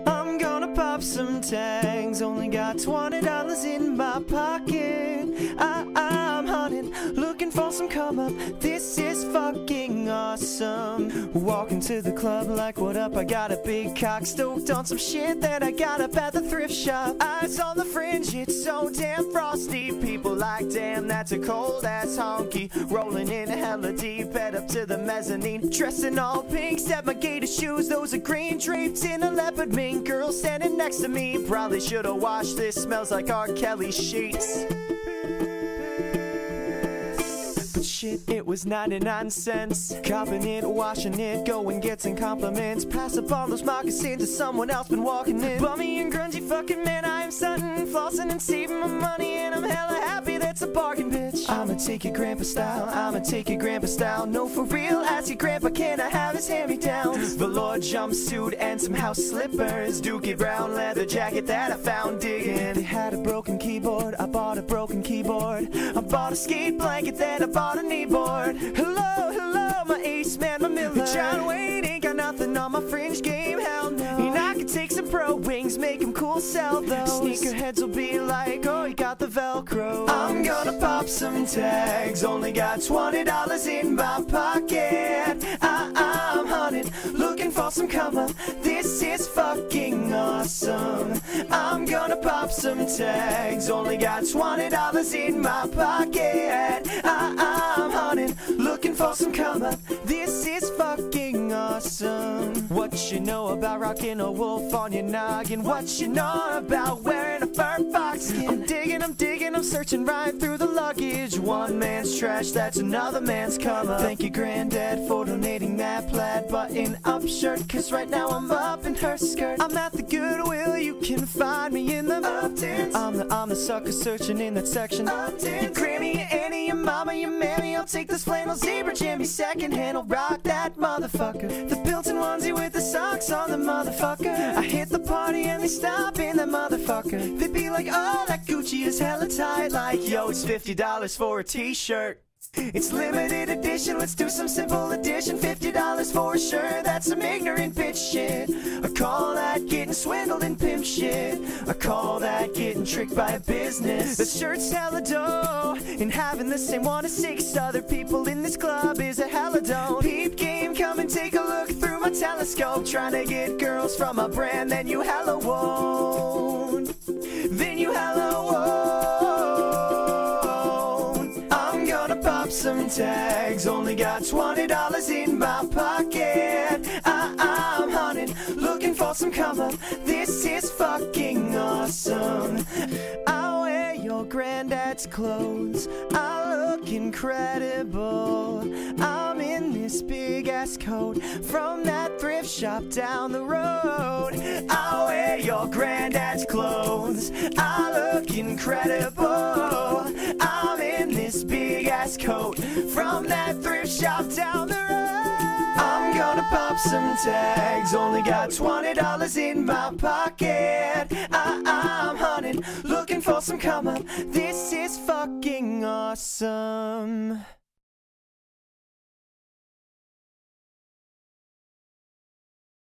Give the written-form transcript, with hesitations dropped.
I'm gonna pop some tags, only got $20 in my pocket. I'm hunting, looking for some come up. This is fucking awesome. Walking to the club like, what up? I got a big cock, stoked on some shit that I got up at the thrift shop. Eyes on the fringe, it's so damn frosty. People like, damn, that's a cold ass honky. Rolling in hella deep, head up to the mezzanine. Dressed in all pink, step my gator shoes, those are green, draped in a leopard mink. Girl standing next to me, probably should've washed this, smells like R. Kelly sheets. But shit, it was 99 cents. Copping it, washing it, going getting compliments. Pass up on those moccasins to someone else been walking in. Bummy and grungy fucking man, I am stunting, flossing and saving my money, and I'm hella happy that's a bargain, bitch. I'ma take your grandpa style, I'ma take your grandpa style. No, for real, ask your grandpa, can I have his hand-me-downs? Velour jumpsuit and some house slippers, dookie brown leather jacket that I found digging. They had a broken keyboard, I bought a broken keyboard. I bought a skate blanket, then I bought a kneeboard. Hello, hello, my ace man, my Miller. John Wayne ain't got nothing on my fringe game, hell no. And I could take some pro wings, make them cool, sell those. Sneakerheads will be like, oh, you got the Velcro. I'm gonna pop some tags, only got $20 in my pocket. I'm hunting, looking for some come up. This is fucking awesome. I'm gonna pop some tags, only got $20 in my pocket. I'm hunting, looking for some come up. This is fucking awesome. What you know about rocking a wolf on your noggin? What you know about wearing a fur fox skin? I'm digging, I'm searching right through the luggage. One man's trash, that's another man's come up. Thank you, granddad, for donating that plaid button-up shirt, cause right now I'm up in her skirt. I'm at the Goodwill, you can find me in the Uptons. I'm the sucker searching in that section. Uptons. Your Grammy, your Annie, your mama, your mammy. I'll take this flannel zebra jammy secondhand, I'll rock that motherfucker. The built-in onesie with the socks on the motherfucker. I hit the party and they stop in that motherfucker. They be like, oh, that Gucci is hella tight. Like, yo, it's $50 for a t-shirt. It's limited edition, let's do some simple addition. $50 for a shirt, that's some ignorant bitch shit. I call that getting swindled and pimp shit. I call that getting tricked by a business. The shirt's hella dough, and having the same one as 6 other people in this club is a hella don't. Peep game, come and take a look through my telescope. Trying to get girls from a brand, then you hella won't. Then you hella won't. Pop some tags, only got $20 in my pocket. I'm hunting, looking for some come up. This is fucking awesome. I wear your granddad's clothes, I look incredible. I'm in this big ass coat from that thrift shop down the road. I wear your granddad's clothes, I look incredible. I'm in this big ass coat from that thrift shop down the road. I'm gonna pop some tags, only got $20 in my pocket. I'm hunting, looking for some come up. This is fucking awesome.